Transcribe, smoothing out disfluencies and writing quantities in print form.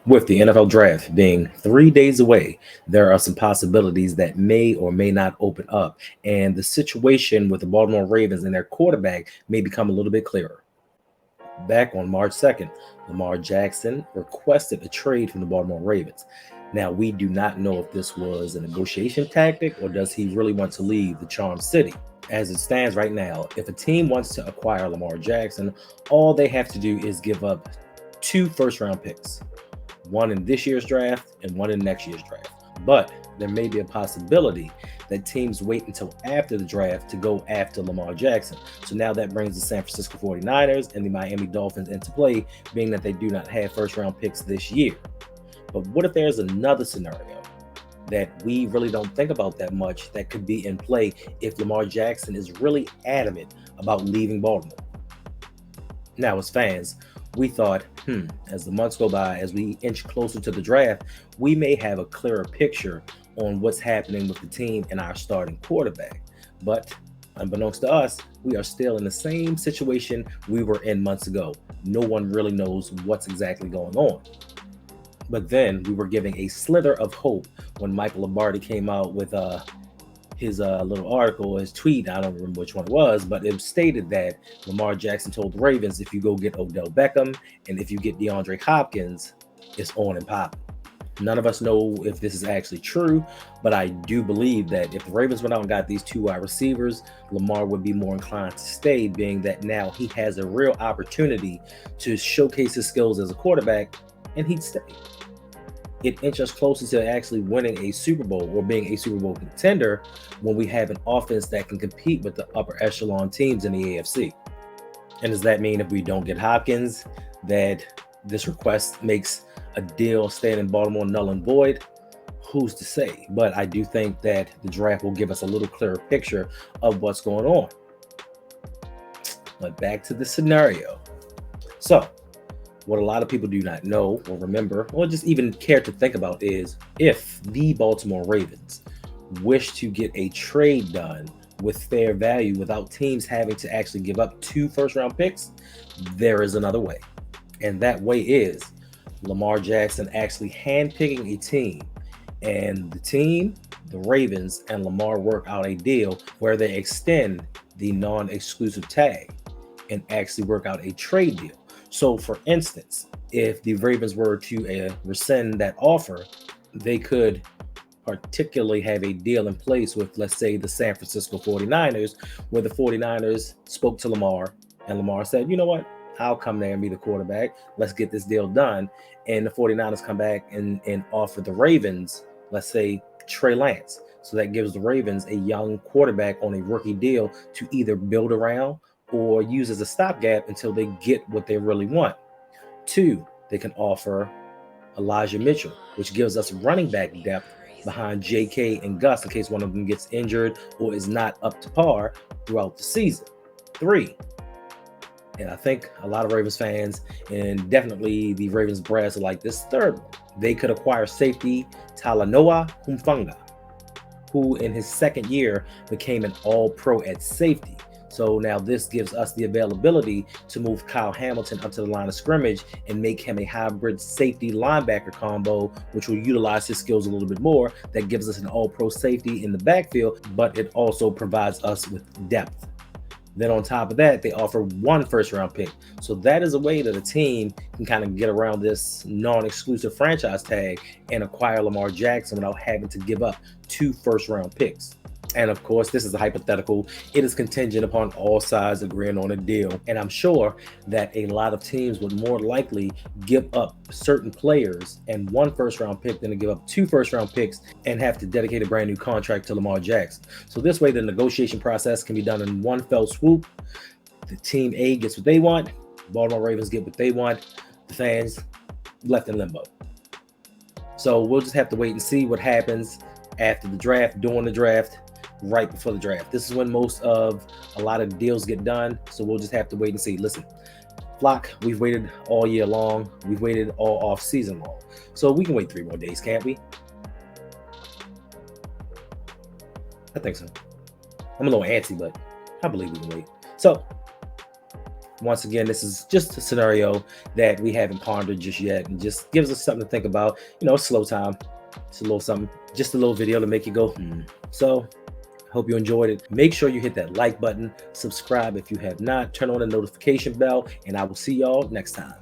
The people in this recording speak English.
With the NFL draft being 3 days away, there are some possibilities that may or may not open up, and the situation with the Baltimore Ravens and their quarterback may become a little bit clearer. Back on March 2nd, Lamar Jackson requested a trade from the Baltimore Ravens. Now, we do not know if this was a negotiation tactic or does he really want to leave the Charm City. As it stands right now, if a team wants to acquire Lamar Jackson, all they have to do is give up two first round picks, one in this year's draft and one in next year's draft. But there may be a possibility that teams wait until after the draft to go after Lamar Jackson. So now that brings the San Francisco 49ers and the Miami Dolphins into play, being that they do not have first round picks this year. But what if there's another scenario that we really don't think about that much that could be in play if Lamar Jackson is really adamant about leaving Baltimore? Now, as fans, we thought, as the months go by, as we inch closer to the draft, we may have a clearer picture on what's happening with the team and our starting quarterback. But unbeknownst to us, we are still in the same situation we were in months ago. No one really knows what's exactly going on. But then we were giving a slither of hope when Michael Lombardi came out with his little article, his tweet. I don't remember which one it was, but it stated that Lamar Jackson told the Ravens, if you go get Odell Beckham and if you get DeAndre Hopkins, it's on and popping. None of us know if this is actually true, but I do believe that if the Ravens went out and got these two wide receivers, Lamar would be more inclined to stay, being that now he has a real opportunity to showcase his skills as a quarterback, and he'd stay. It inches us closer to actually winning a Super Bowl or being a Super Bowl contender when we have an offense that can compete with the upper echelon teams in the AFC. And does that mean if we don't get Hopkins, that this request makes a deal staying in Baltimore null and void? Who's to say? But I do think that the draft will give us a little clearer picture of what's going on. But back to the scenario. So, what a lot of people do not know or remember or just even care to think about is if the Baltimore Ravens wish to get a trade done with fair value without teams having to actually give up two first-round picks, there is another way. And that way is Lamar Jackson actually handpicking a team, and the team, the Ravens, and Lamar work out a deal where they extend the non-exclusive tag and actually work out a trade deal. So, for instance, if the Ravens were to rescind that offer, they could particularly have a deal in place with, let's say, the San Francisco 49ers, where the 49ers spoke to Lamar, and Lamar said, you know what, I'll come there and be the quarterback. Let's get this deal done. And the 49ers come back and offer the Ravens, let's say, Trey Lance. So that gives the Ravens a young quarterback on a rookie deal to either build around or use as a stopgap until they get what they really want. Two, they can offer Elijah Mitchell, which gives us running back depth behind JK and Gus in case one of them gets injured or is not up to par throughout the season. Three, and I think a lot of Ravens fans and definitely the Ravens brass are like this third one. They could acquire safety Talanoa Hufanga, who in his second year became an all-pro at safety. So now this gives us the availability to move Kyle Hamilton up to the line of scrimmage and make him a hybrid safety linebacker combo, which will utilize his skills a little bit more. That gives us an all-pro safety in the backfield, but it also provides us with depth. Then on top of that, they offer one first-round pick. So that is a way that a team can kind of get around this non-exclusive franchise tag and acquire Lamar Jackson without having to give up two first-round picks. And of course, this is a hypothetical. It is contingent upon all sides agreeing on a deal. And I'm sure that a lot of teams would more likely give up certain players and one first-round pick than to give up two first-round picks and have to dedicate a brand new contract to Lamar Jackson. So this way, the negotiation process can be done in one fell swoop. The team A gets what they want. Baltimore Ravens get what they want. The fans left in limbo. So we'll just have to wait and see what happens after the draft, during the draft, right before the draft. This is when most of a lot of deals get done. So we'll just have to wait and see. Listen, Flock, we've waited all year long. We've waited all off season long. So we can wait 3 more days, can't we? I think so. I'm a little antsy, but I believe we can wait. So Once again, this is just a scenario that we haven't pondered just yet, and just gives us something to think about. Slow time. It's a little something, just a little video to make you go, So, hope you enjoyed it. Make sure you hit that like button, subscribe if you have not, turn on the notification bell, and I will see y'all next time.